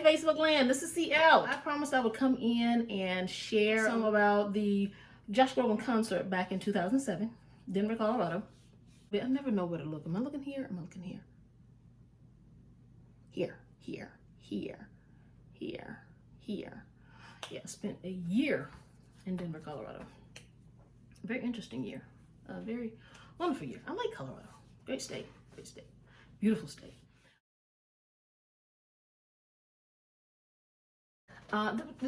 Facebook land, this is Cielle. I promised I would come in and share some about the Josh Groban concert back in 2007, Denver, Colorado. I never know where to look. Am I looking here? Am I looking here? Here. Yeah, I spent a year in Denver, Colorado. Very interesting year. A very wonderful year. I like Colorado. Great state. Beautiful state.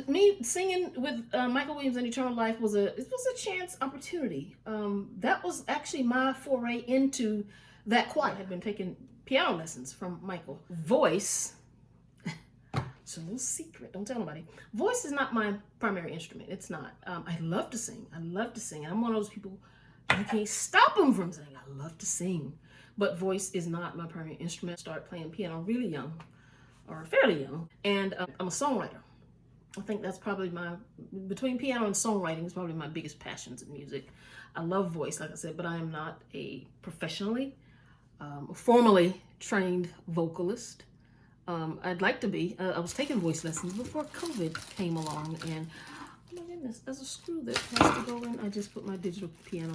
Me singing with Michael Williams and Eternal Life was a chance opportunity. That was actually my foray into that choir. I had been taking piano lessons from Michael. Voice, it's a little secret, don't tell nobody. Voice is not my primary instrument. It's not. I love to sing. And I'm one of those people, you can't stop them from singing. I love to sing. But voice is not my primary instrument. I started playing piano really young, or fairly young, and I'm a songwriter. I think that's probably between piano and songwriting is probably my biggest passions in music. I love voice, like I said, but I am not a professionally, formally trained vocalist. I'd like to be. I was taking voice lessons before COVID came along, and oh my goodness, there's a screw that has to go in. I just put my digital piano.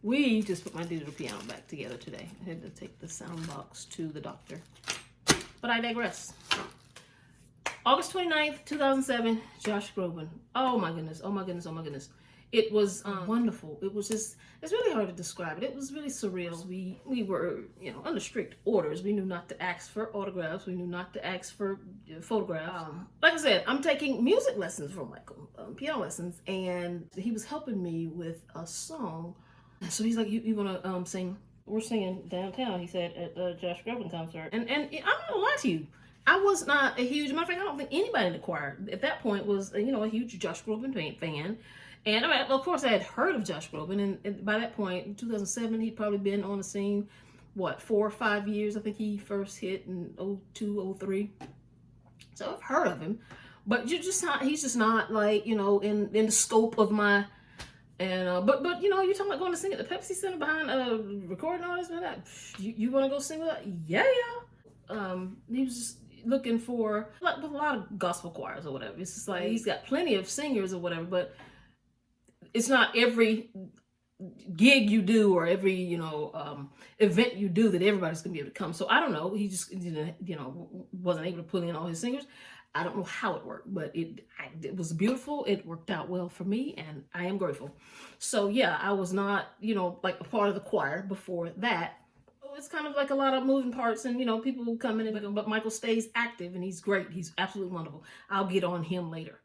We just put my digital piano back together today. I had to take the sound box to the doctor. But I digress. August 29th, 2007, Josh Groban. Oh my goodness. It was wonderful. It was just, it's really hard to describe it. It was really surreal. We were, under strict orders. We knew not to ask for autographs. We knew not to ask for photographs. Like I said, I'm taking music lessons from Michael, piano lessons, and he was helping me with a song. So he's like, you gonna sing? We're singing downtown, he said, at the Josh Groban concert. And I'm not gonna lie to you. I was not a huge, matter of fact, I don't think anybody in the choir at that point was, a huge Josh Groban fan. And of course, I had heard of Josh Groban, and by that point, in 2007, he'd probably been on the scene, 4 or 5 years. I think he first hit in 02, 03. So I've heard of him, but he's just not like, in the scope of my, and but you're talking about going to sing at the Pepsi Center behind recording all this and that. You want to go sing with that? Yeah. He was just looking for, like with a lot of gospel choirs or whatever, it's just like he's got plenty of singers or whatever, but it's not every gig you do or every event you do that everybody's gonna be able to come. So I don't know, he just wasn't able to pull in all his singers. I don't know how it worked, but it was beautiful. It worked out well for me, and I am grateful. So yeah, I was not like a part of the choir before that. It's kind of like a lot of moving parts, and people come in, but Michael stays active, and he's great. He's absolutely wonderful. I'll get on him later.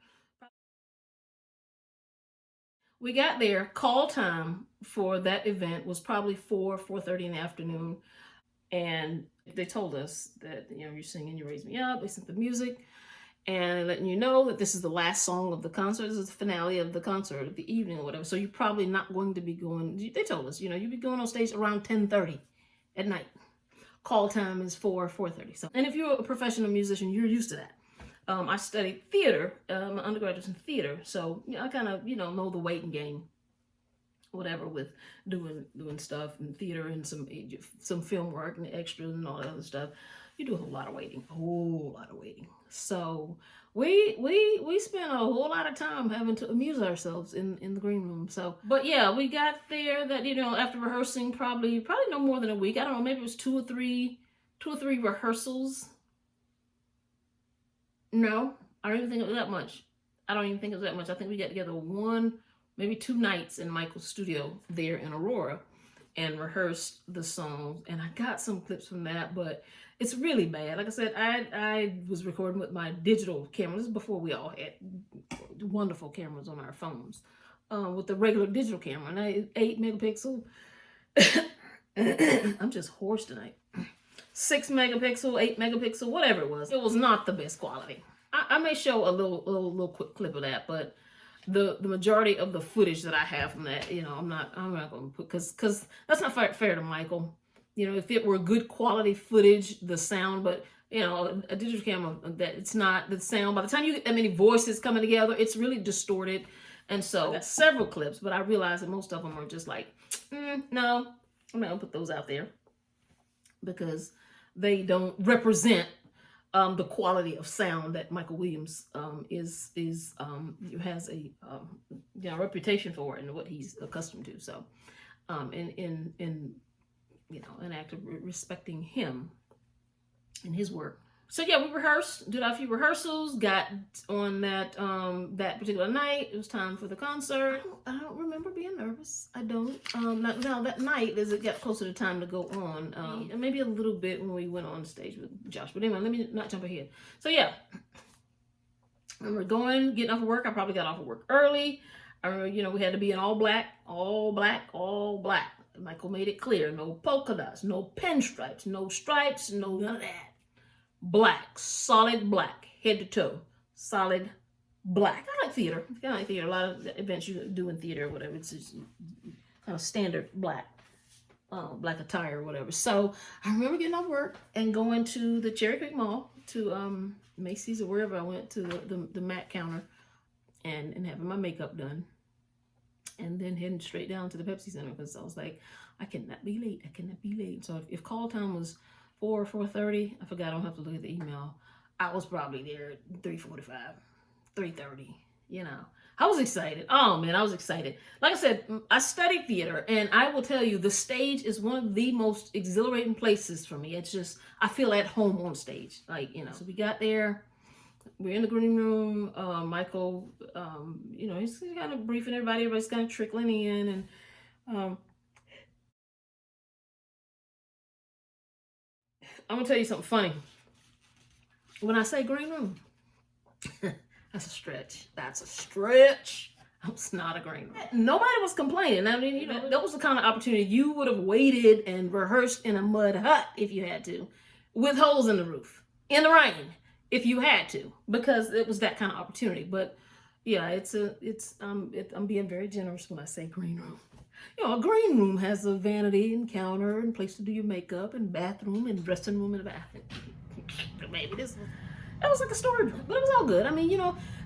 We got there. Call time for that event was probably 4:30 in the afternoon, and they told us that you're singing, You Raise Me Up. They sent the music and letting you know that this is the last song of the concert. This is the finale of the concert of the evening or whatever. So you're probably not going to be going. They told us, you'll be going on stage around 10:30 at night. Call time is 4:30. So, and if you're a professional musician, you're used to that. I studied theater. My undergraduate's in theater, so I kind of know the waiting game, whatever, with doing stuff in theater and some film work and extras and all that other stuff. You do a whole lot of waiting. So we spent a whole lot of time having to amuse ourselves in the green room. So, but yeah, we got there that after rehearsing probably no more than a week. I don't know, maybe it was two or three rehearsals. No, I don't even think it was that much. I think we got together maybe 2 nights in Michael's studio there in Aurora and rehearsed the songs. And I got some clips from that, but it's really bad. Like I said, I was recording with my digital camera. This is before we all had wonderful cameras on our phones. With the regular digital camera, and 8 megapixel. I'm just hoarse tonight. 6 megapixel, 8 megapixel, whatever it was. It was not the best quality. I may show a little quick clip of that, but the majority of the footage that I have from that, I'm not going to put, because that's not fair to Michael. If it were good quality footage, the sound, but a digital camera, that it's not the sound. By the time you get that many voices coming together, it's really distorted. And so I got several clips, but I realized that most of them are just like, no, I'm not gonna put those out there because they don't represent the quality of sound that Michael Williams has a reputation for and what he's accustomed to. So in an act of respecting him and his work. So yeah, we rehearsed, did a few rehearsals, got on that particular night. It was time for the concert. I don't remember being nervous. I don't. Now that night, as it got closer to time to go on, maybe a little bit when we went on stage with Josh. But anyway, let me not jump ahead. So yeah, I remember getting off of work. I probably got off of work early. I remember, we had to be in all black, all black, all black. Michael made it clear: no polka dots, no pinstripes, no stripes, no none of that. Black, solid black, head to toe, solid black. I like theater. A lot of events you do in theater or whatever, it's just kind of standard black attire or whatever. So I remember getting off work and going to the Cherry Creek Mall, to Macy's or wherever I went, to the MAC counter and having my makeup done. And then heading straight down to the Pepsi Center, because I was like, I cannot be late. So if call time was 4:30, I forgot, I don't have to look at the email. I was probably there at 3:45, 3:30, I was excited. Oh man, I was excited. Like I said, I studied theater, and I will tell you, the stage is one of the most exhilarating places for me. It's just, I feel at home on stage. So we got there, we're in the green room. Michael, he's kind of briefing everybody. Everybody's kind of trickling in, and I'm gonna tell you something funny. When I say green room, that's a stretch. It's not a green room. Nobody was complaining. I mean, that was the kind of opportunity you would have waited and rehearsed in a mud hut if you had to, with holes in the roof, in the rain, if you had to, because it was that kind of opportunity. But yeah, I'm being very generous when I say green room. A green room has a vanity and counter and place to do your makeup and bathroom and dressing room and a bathroom. Maybe that was like a storage room, but it was all good. I mean,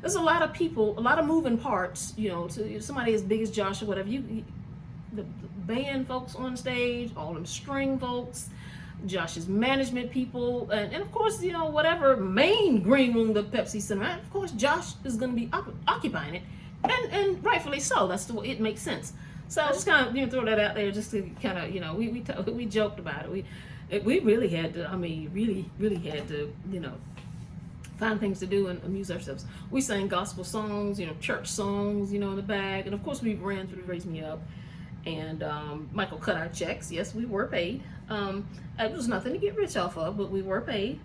there's a lot of people, a lot of moving parts, to somebody as big as Josh or whatever. The band folks on stage, all them string folks, Josh's management people, and of course, whatever main green room the Pepsi Center, of course, Josh is going to be occupying it, and rightfully so. That's the way it makes sense. So I just kind of throw that out there, just to kind of we joked about it. We really had to. I mean, really had to find things to do and amuse ourselves. We sang gospel songs, church songs, in the back, and of course we ran through Raise Me Up. And Michael cut our checks. Yes, we were paid. It was nothing to get rich off of, but we were paid.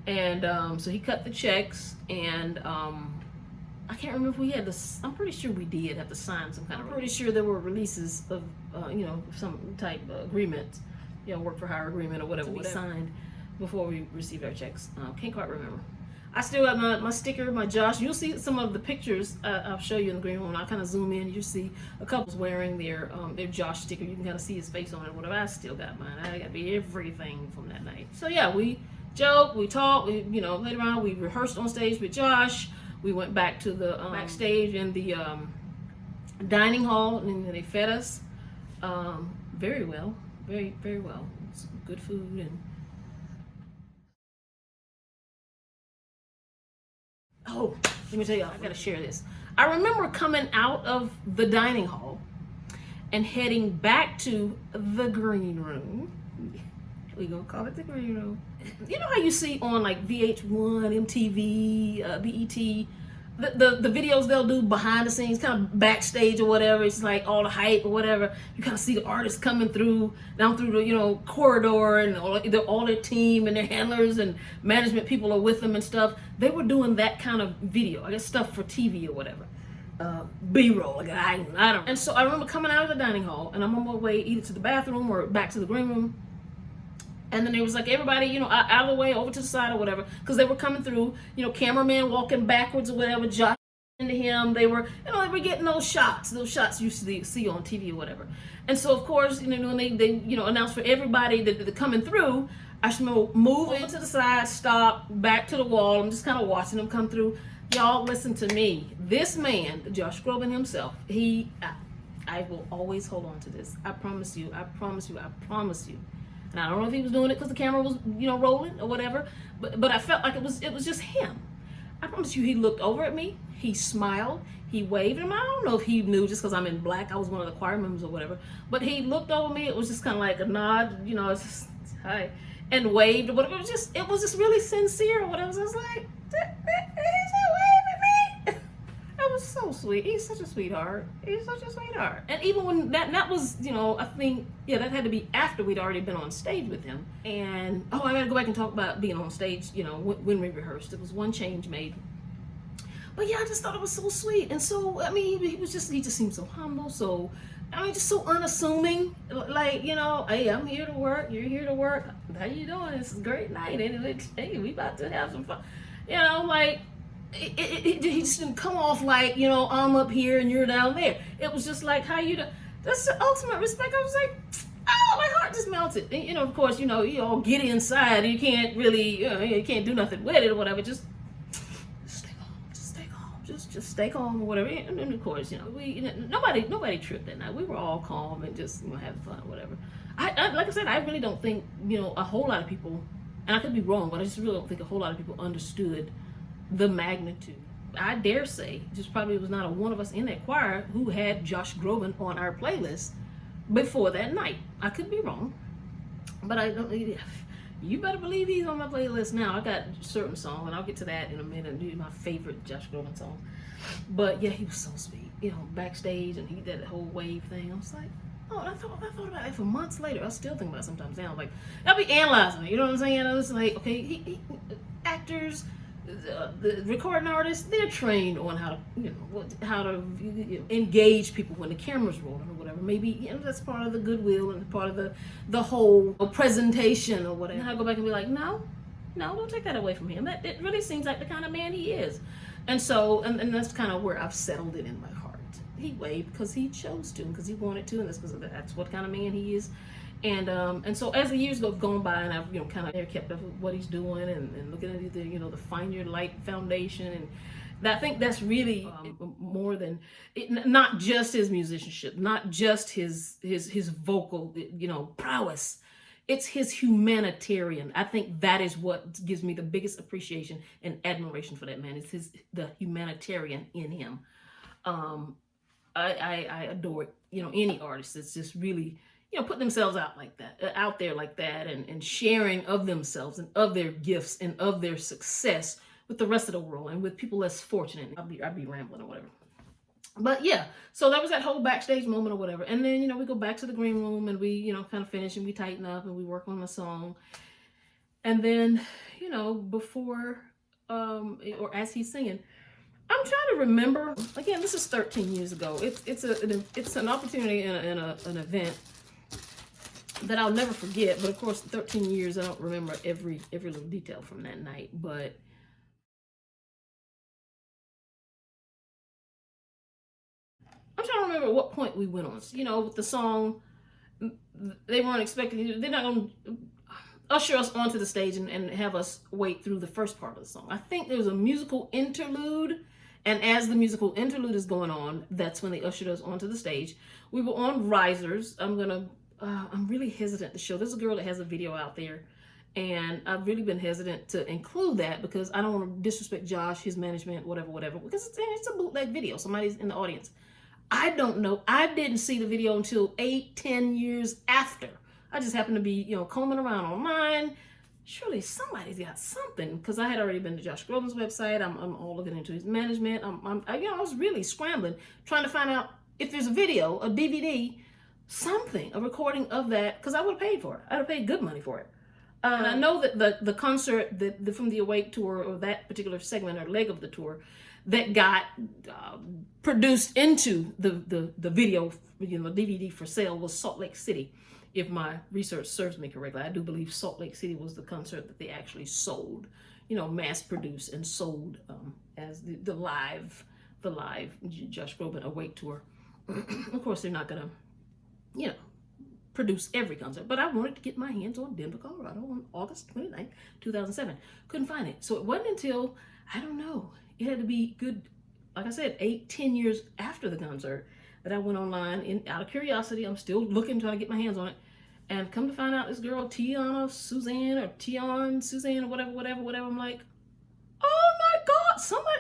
And so he cut the checks, and I can't remember if we had to, I'm pretty sure we did have to sign some kind of, I'm pretty sure there were releases of, some type of agreement, work for hire agreement or whatever we signed before we received our checks. Can't quite remember. I still got my sticker, my Josh. You'll see some of the pictures I'll show you in the green room. I'll kind of zoom in. You'll see a couple's wearing their Josh sticker. You can kind of see his face on it. Whatever. I still got mine. I got everything from that night. So yeah, we joked, we talked, we played around. We rehearsed on stage with Josh. We went back to the backstage in the dining hall, and they fed us very well, very, very well. It's good food. And oh, let me tell you, I gotta share this. I remember coming out of the dining hall and heading back to the green room. We gonna call it the green room. You know how you see on like VH1, MTV, BET, the videos they'll do behind the scenes, kind of backstage or whatever. It's like all the hype or whatever. You kind of see the artists coming down through the corridor, and all their team and their handlers and management people are with them and stuff. They were doing that kind of video, I guess stuff for TV or whatever. B-roll, like I don't. And so I remember coming out of the dining hall, and I'm on my way either to the bathroom or back to the green room. And then it was like everybody, out of the way, over to the side or whatever, because they were coming through, cameraman walking backwards or whatever, Josh into him. They were getting those shots you used to see on TV or whatever. And so, of course, when they announced for everybody that they're coming through, I should move over to the side, stop, back to the wall. I'm just kind of watching them come through. Y'all, listen to me. This man, Josh Groban himself, I will always hold on to this. I promise you. And I don't know if he was doing it because the camera was, rolling or whatever, but I felt like it was just him. I promise you, he looked over at me, he smiled, he waved, and I don't know if he knew just because I'm in black, I was one of the choir members or whatever, but he looked over me, it was just kind of like a nod, it's just, hi, and waved or whatever. It was just really sincere or whatever. So I was like, he's waving at me. That was so sweet. He's such a sweetheart. And even when that was, I think, that had to be after we'd already been on stage with him. And, I gotta go back and talk about being on stage, when we rehearsed. It was one change made. But yeah, I just thought it was so sweet. And so, he just seemed so humble, so, just so unassuming. Like, hey, I'm here to work, you're here to work. How you doing? It's a great night. And hey, we about to have some fun. He just didn't come off like, I'm up here and you're down there. It was just like, how you do? That's the ultimate respect. I was like, oh, my heart just melted. And, of course, you all get inside. You can't really, you can't do nothing with it or whatever. Just stay calm. Just stay calm or whatever. And of course, nobody tripped that night. We were all calm and just, having fun or whatever. I like I said, I really don't think, a whole lot of people, and I could be wrong, but I just really don't think a whole lot of people understood the magnitude. I dare say, just probably was not a one of us in that choir who had Josh Groban on our playlist before that night. I could be wrong, but I don't. You better believe he's on my playlist now. I got certain songs, and I'll get to that in a minute. Do my favorite Josh Groban song. But yeah, he was so sweet. Backstage, and he did that whole wave thing. I was like, oh, I thought about it for months later. I still think about it sometimes now. Like, I'll be analyzing it. You know what I'm saying? I was like, okay, actors. The recording artists, they're trained on how to engage people when the camera's rolling or whatever. Maybe that's part of the goodwill and part of the whole presentation or whatever. And I go back and be like, no, don't take that away from him. It really seems like the kind of man he is. And so, and that's kind of where I've settled it in my heart. He waved because he chose to, because he wanted to, and that's because that's what kind of man he is. And so as the years have gone by, and I've kind of kept up with what he's doing and looking at the Find Your Light Foundation, and I think that's really more than not just his musicianship, not just his vocal prowess. It's his humanitarian. I think that is what gives me the biggest appreciation and admiration for that man. It's the humanitarian in him. I adore any artist that's just really put themselves out there like that, and sharing of themselves and of their gifts and of their success with the rest of the world and with people less fortunate. I'll be rambling or whatever. But yeah, so that was that whole backstage moment or whatever. And then, we go back to the green room and we, kind of finish and we tighten up and we work on the song. And then, before, or as he's singing, I'm trying to remember, again, this is 13 years ago. It's an opportunity in an event that I'll never forget, but of course 13 years I don't remember every little detail from that night. But I'm trying to remember at what point we went on. With the song, they weren't expecting, they're not going to usher us onto the stage and have us wait through the first part of the song. I think there was a musical interlude, and as the musical interlude is going on, that's when they ushered us onto the stage. We were on risers. I'm really hesitant to show. There's a girl that has a video out there, and I've really been hesitant to include that because I don't want to disrespect Josh, his management, whatever, because it's a bootleg video. Somebody's in the audience. I don't know. I didn't see the video until 8-10 years after. I just happened to be, combing around online. Surely somebody's got something, because I had already been to Josh Groban's website. I'm all looking into his management. I was really scrambling, trying to find out if there's a video, a DVD, something, a recording of that, because I would have paid for it. I'd have paid good money for it. And I know that the concert from the Awake tour, or that particular segment or leg of the tour, that got produced into the video, DVD for sale, was Salt Lake City. If my research serves me correctly, I do believe Salt Lake City was the concert that they actually sold, mass produced and sold as the live Josh Groban Awake tour. Of course, they're not gonna produce every concert, but I wanted to get my hands on Denver, Colorado on August 29th, 2007. Couldn't find it. So it wasn't until, I don't know, it had to be good, like I said, 8-10 years after the concert that I went online out of curiosity. I'm still looking, trying to get my hands on it. And come to find out, this girl Tiana Suzanne or Tion Suzanne or whatever. I'm like, oh my God, somebody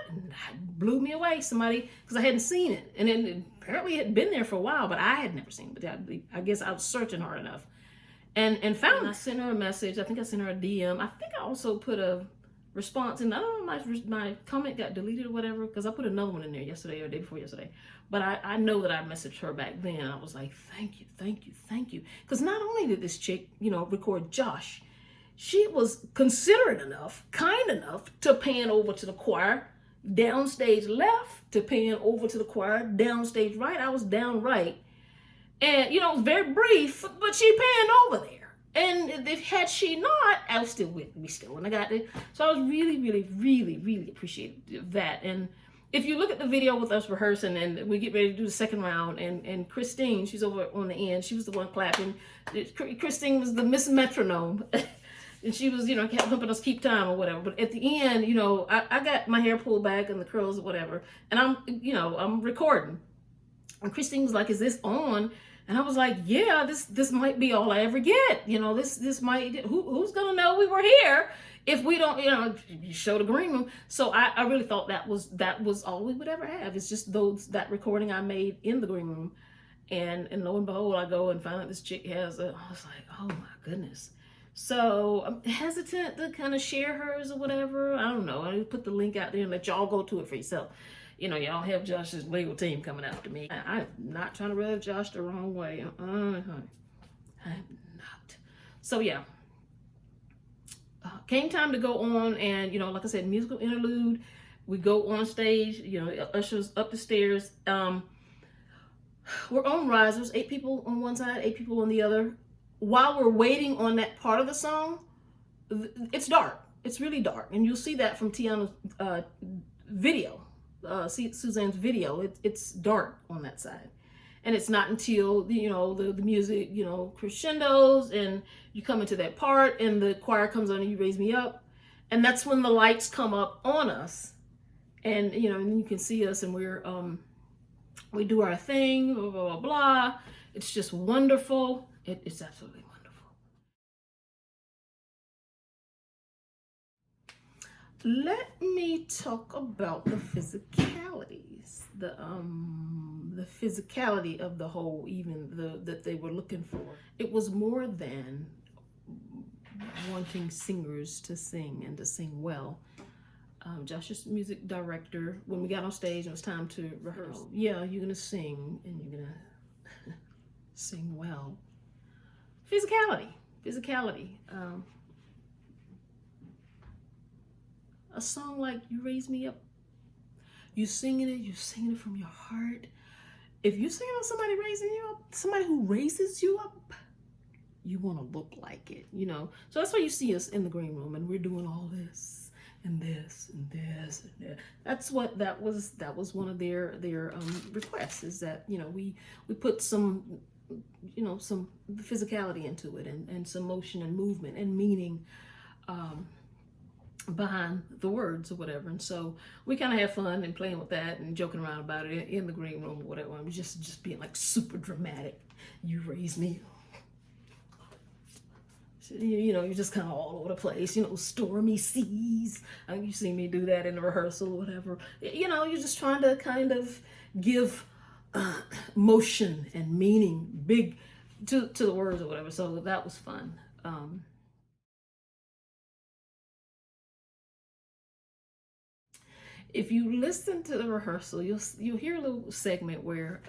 blew me away. Somebody, because I hadn't seen it, and then apparently it had been there for a while, but I had never seen it. But I guess I was searching hard enough, and found. I sent her a message. I think I sent her a DM. I think I also put a response, and I don't know, my comment got deleted or whatever, because I put another one in there yesterday or the day before yesterday. But I know that I messaged her back then. I was like, thank you. Because not only did this chick, record Josh, she was considerate enough, kind enough to pan over to the choir, downstage left, to pan over to the choir, downstage right. I was down right. And, it was very brief, but she panned over there. And had she not, I was still with me still when I got there. So I was really appreciative that. And if you look at the video with us rehearsing and we get ready to do the second round, and Christine, she's over on the end, she was the one clapping. Christine was the Miss Metronome. And she was, kept helping us keep time or whatever. But at the end, I got my hair pulled back and the curls or whatever. And I'm recording. And Christine was like, is this on? And I was like, yeah, this might be all I ever get. This might, who's going to know we were here if we don't, you show the green room. So I really thought that was all we would ever have. It's just that recording I made in the green room. And lo and behold, I go and find out this chick has I was like, oh my goodness. So I'm hesitant to kind of share hers or whatever. I don't know. I put the link out there and let y'all go to it for yourself. Y'all have Josh's legal team coming after me. I'm not trying to rub Josh the wrong way. Honey. I'm not. So yeah. Came time to go on, and like I said, musical interlude. We go on stage. Ushers up the stairs. We're on risers. 8 people on one side, 8 people on the other. While we're waiting on that part of the song, it's dark. It's really dark, and you'll see that from Tiana's video. Suzanne's video, it's dark on that side, and it's not until the music crescendos and you come into that part and the choir comes on and you raise me up, and that's when the lights come up on us, and and you can see us, and we do our thing, blah blah blah blah. It's just wonderful. It's absolutely wonderful. Let me talk about the physicalities, the physicality of the whole, even that they were looking for. It was more than wanting singers to sing and to sing well. Josh's music director, when we got on stage and it was time to rehearse, yeah, you're gonna sing and you're gonna sing well. Physicality. A song like You Raise Me Up, you're singing it from your heart. If you're singing on somebody raising you up, somebody who raises you up, you want to look like it, So that's why you see us in the green room, and we're doing all this and this and this and that. That was one of their requests, is that we put some some physicality into it, and some motion and movement and meaning behind the words or whatever. And so we kind of have fun and playing with that and joking around about it in the green room or whatever. I was just being like super dramatic. You raise me. You're just kind of all over the place, stormy seas. You see me do that in the rehearsal or whatever. You're just trying to kind of give motion and meaning big to the words or whatever. So that was fun. If you listen to the rehearsal, you'll hear a little segment where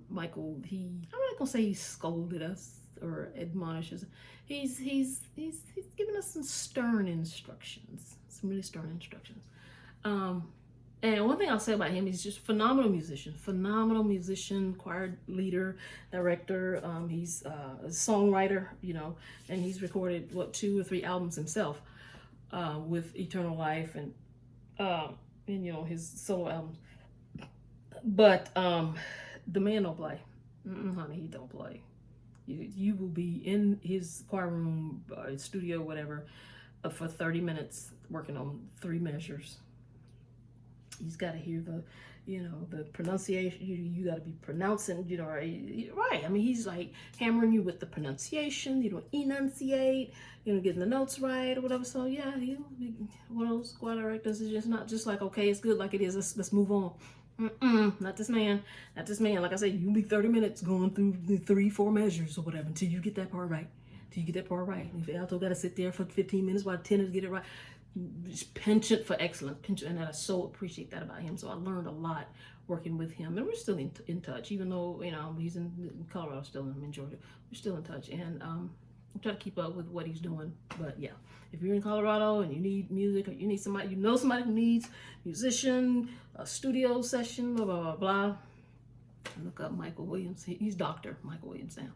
Michael, I'm not gonna say he scolded us or admonishes. He's giving us some stern instructions, some really stern instructions. And one thing I'll say about him, he's just phenomenal musician, choir leader, director. He's a songwriter, and he's recorded 2 or 3 albums himself, with Eternal Life and his solo albums. But the man don't play. Honey, he don't play. You will be in his choir room, studio, whatever, for 30 minutes working on 3 measures. He's got to hear You know, the pronunciation, you got to be pronouncing, you know, right. I mean, he's like hammering you with the pronunciation, you know, enunciate, you know, getting the notes right or whatever. So yeah, he'll be one of those choir directors is just not just like, okay, it's good like it is, let's move on. Not this man, not this man. Like I said, you'll be 30 minutes going through the 3-4 measures or whatever until you get that part right. Till you get that part right. If alto got to sit there for 15 minutes while tenors get it right, just penchant for excellence, penchant, and I so appreciate that about him. So I learned a lot working with him, and we're still in touch, even though, you know, he's in Colorado still, and I'm in Georgia. We're still in touch, and I try to keep up with what he's doing. But yeah, if you're in Colorado and you need music, or you need somebody, you know somebody who needs musician, a studio session, blah blah blah blah, look up Michael Williams. He's Dr. Michael Williams now.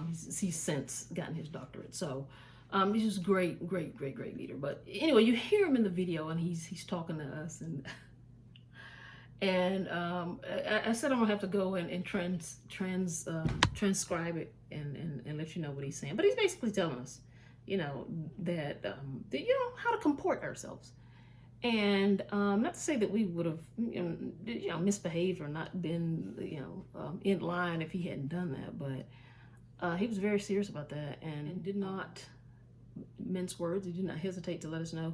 He's since gotten his doctorate. So he's just great leader. But anyway, you hear him in the video, and he's talking to us, and I said I'm gonna have to go and transcribe it and let you know what he's saying. But he's basically telling us, you know, that you know, how to comport ourselves. And not to say that we would have, you know, misbehaved or not been, you know, in line if he hadn't done that, but he was very serious about that and did not mince words. He did not hesitate to let us know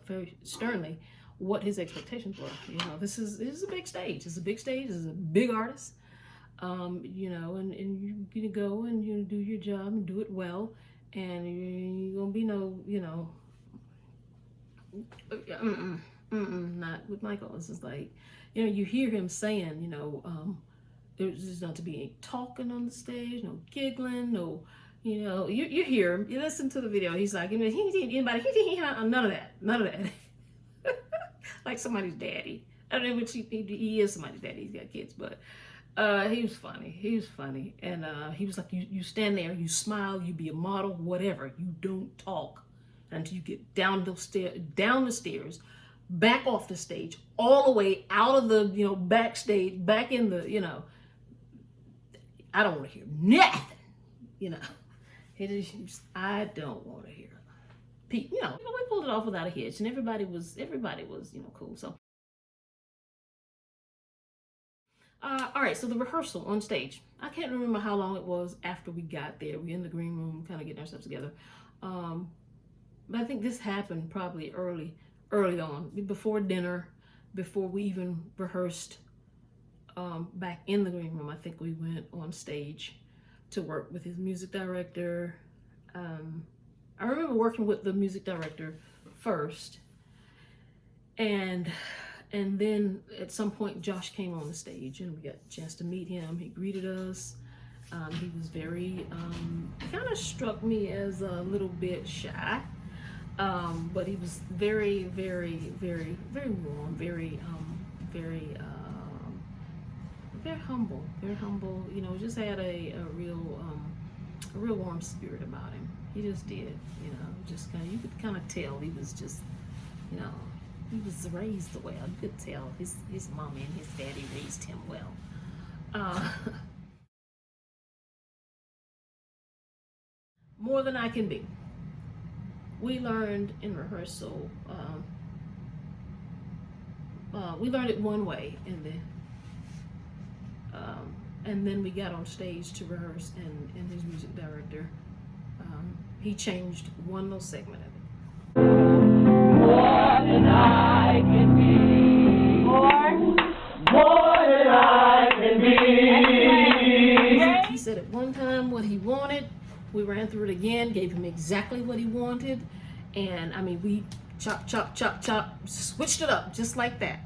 very sternly what his expectations were. You know, this is a big stage. It's a big stage. This is a big artist. You know, and you're gonna go and you do your job and do it well, and you're gonna be no, you know. Not with Michael. It's just like, you know, you hear him saying, you know, there's not to be any talking on the stage, no giggling, no, you know, you hear him, you listen to the video. He's like, you know, none of that. Like somebody's daddy. I don't know what he is somebody's daddy. He's got kids, but he was funny. And he was like, you stand there, you smile, you be a model, whatever. You don't talk until you get down the stairs, back off the stage, all the way out of the, you know, backstage, back in the, you know, I don't want to hear nothing, you know. I don't want to hear. You know, we pulled it off without a hitch, and everybody was, you know, cool. So, all right. So the rehearsal on stage, I can't remember how long it was after we got there. We in the green room, kind of getting ourselves together. But I think this happened probably early on, before dinner, before we even rehearsed back in the green room. I think we went on stage to work with his music director. I remember working with the music director first, and then at some point Josh came on the stage, and we got a chance to meet him. He greeted us. He was very, kind of struck me as a little bit shy, but he was very warm, very humble, you know, just had a real warm spirit about him. He just did, you know, just kind of, you could kind of tell he was just, you know, he was raised well. You could tell his mommy and his daddy raised him well. More than I can be. We learned in rehearsal, we learned it one way, and then we got on stage to rehearse, and his music director, he changed one little segment of it. More than I can be. More than I can be. He said at one time what he wanted. We ran through it again, gave him exactly what he wanted, and I mean, we chop, switched it up just like that.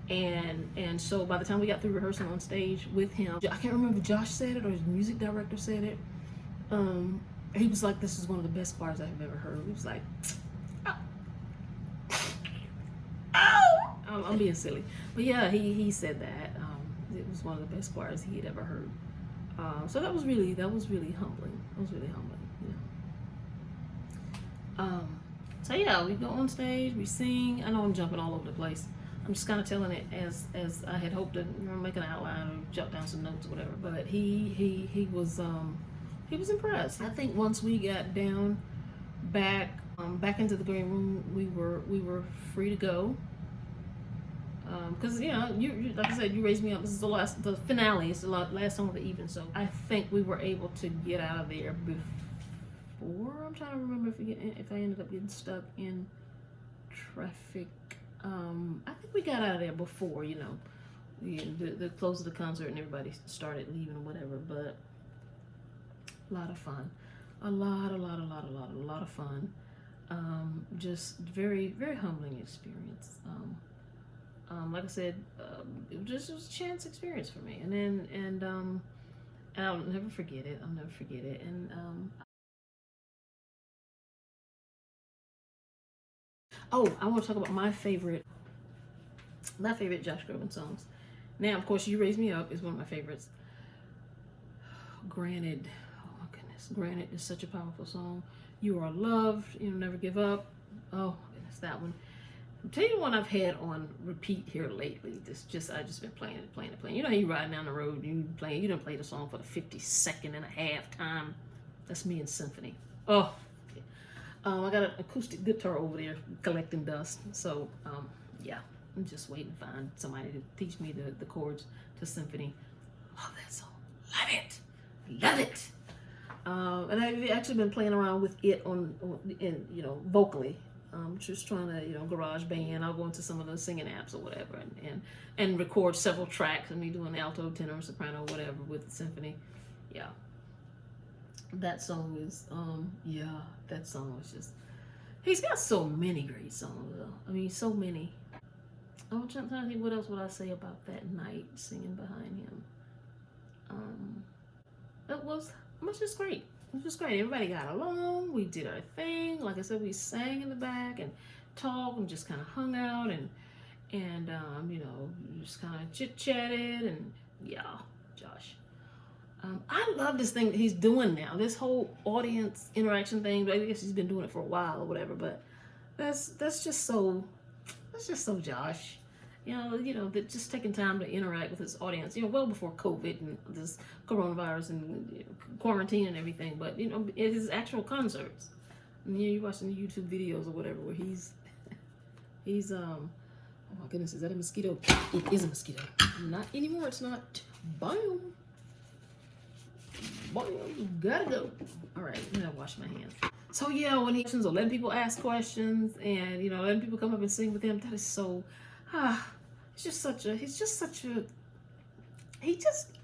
And so by the time we got through rehearsing on stage with him, I can't remember if Josh said it or his music director said it. He was like, "This is one of the best choirs I've ever heard." He was like, "Oh, I'm being silly," but yeah, he said that it was one of the best choirs he had ever heard. So that was really humbling. You know. So yeah, we go on stage, we sing. I know I'm jumping all over the place. I'm just kind of telling it as I had hoped to, you know, make an outline or jot down some notes or whatever. But he was impressed. I think once we got down back into the green room, we were free to go. Because you like I said, you raised me up. This is the finale. It's the last song of the evening. So I think we were able to get out of there before. I'm trying to remember if I ended up getting stuck in traffic. I think we got out of there before. The close of the concert and everybody started leaving or whatever. But a lot of fun, a lot of fun. Just very, very humbling experience. Like I said, it was a chance experience for me, and I'll never forget it. I'll never forget it. And I want to talk about my favorite Josh Groban songs. Now, of course, "You Raise Me Up" is one of my favorites. Granted, oh my goodness, Granted is such a powerful song. "You Are Loved," Never Give Up. Oh my goodness, that one. I'll tell you one I've had on repeat here lately. I just been playing it. You know how you riding down the road, you don't play the song for the 52nd and a half time. That's me in Symphony. Oh, I got an acoustic guitar over there collecting dust. So yeah, I'm just waiting to find somebody to teach me the chords to Symphony. Love that song. Love it. And I've actually been playing around with it vocally. Just trying to, garage band. I'll go into some of the singing apps or whatever and record several tracks of me doing alto, tenor, soprano, whatever with the Symphony. Yeah. That song is, that song was just, he's got so many great songs though. I mean, so many. I'm trying to think what else would I say about that night singing behind him. It was just great. It was just great. Everybody got along. We did our thing. Like I said, we sang in the back and talked and just kind of hung out and just kind of chit chatted and yeah, Josh. I love this thing that he's doing now. This whole audience interaction thing. I guess he's been doing it for a while or whatever. But that's just so Josh. That just taking time to interact with his audience. Well before COVID and this coronavirus and quarantine and everything. But his actual concerts. And, you're watching the YouTube videos or whatever where he's oh my goodness, is that a mosquito? It is a mosquito. Not anymore. It's not. Bam. Gotta go. All right, I'm gonna wash my hands. So yeah, when he's letting people ask questions and letting people come up and sing with him, that is so. He just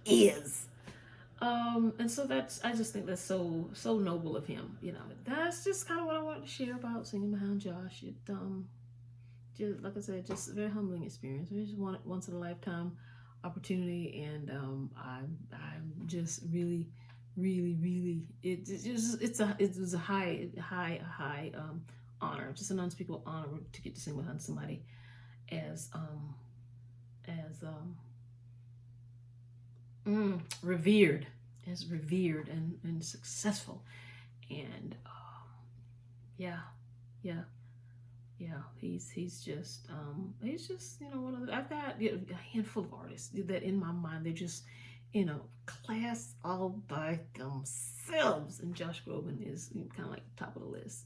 is. And so I just think that's so noble of him. That's just kind of what I wanted to share about singing behind Josh. It just like I said, just a very humbling experience. It was once in a lifetime opportunity, and I'm just really it was a high honor, just an unspeakable honor to get to sing behind somebody as revered and successful, and yeah he's just one of I've got a handful of artists that in my mind they're just class all by themselves, and Josh Groban is kind of like top of the list.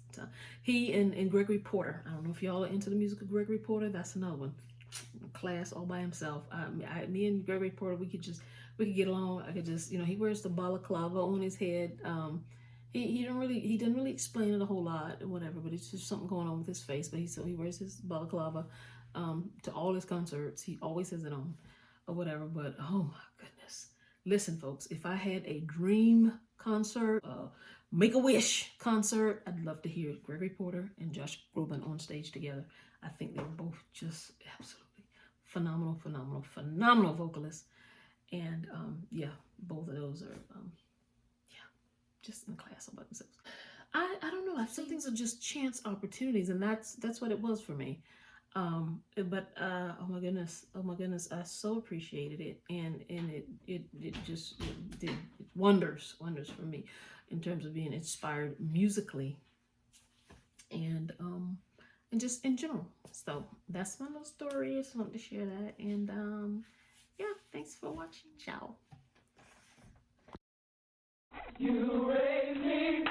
He and Gregory Porter. I don't know if y'all are into the music of Gregory Porter. That's another one. Class all by himself. Me and Gregory Porter, we could get along. I could just he wears the balaclava on his head. He didn't really explain it a whole lot or whatever, but it's just something going on with his face. But he wears his balaclava to all his concerts. He always has it on or whatever. But oh my goodness. Listen, folks, if I had a dream concert, Make-A-Wish concert, I'd love to hear Gregory Porter and Josh Groban on stage together. I think they're both just absolutely phenomenal vocalists. And both of those are just in class all by themselves. I don't know. Some things are just chance opportunities, and that's what it was for me. But oh my goodness, I so appreciated it, and it just did wonders for me in terms of being inspired musically and just in general. So that's my little story. I just wanted to share that, and yeah, thanks for watching. Ciao. You raise me.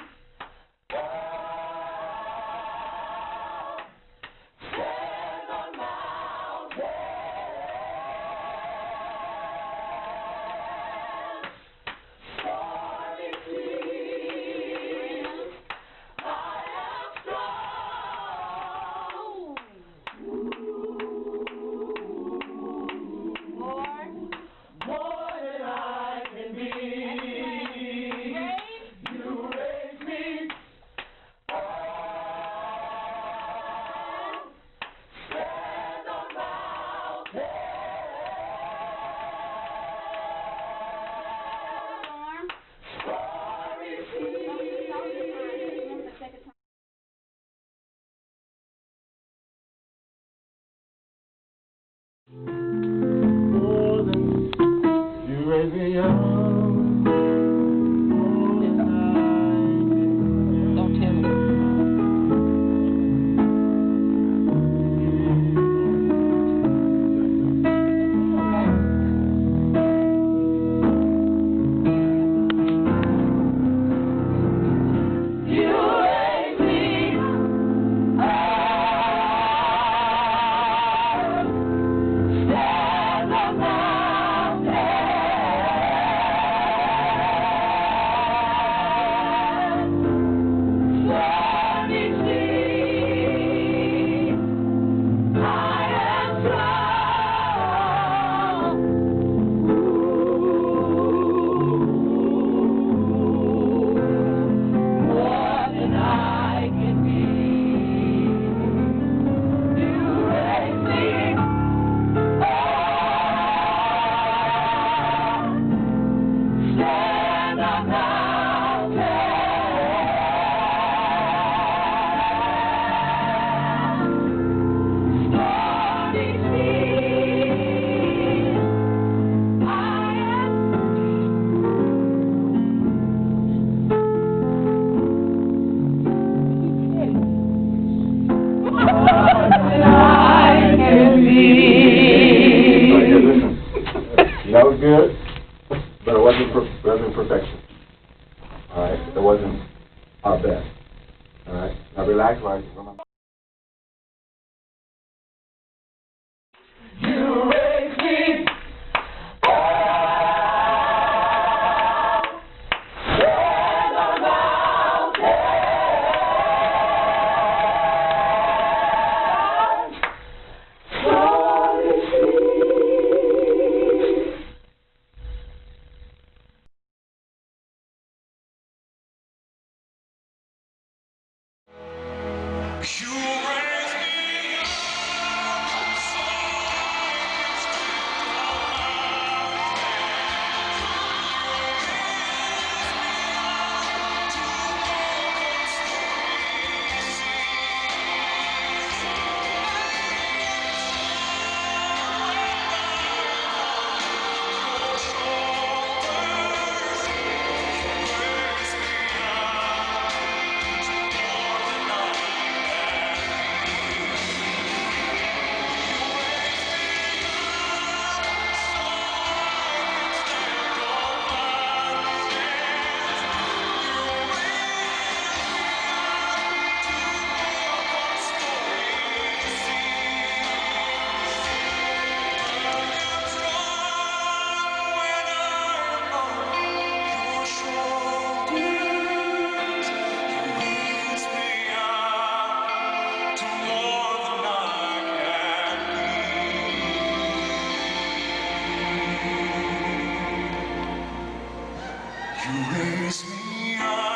Stand on mountains, stormy seas. I am I can be. Listen, that was good, but it wasn't perfection. All right, it wasn't our best. All right, now relax, right? You raise me up, stand on mountains, stormy seas. You raise me up so I can stand You raise me up.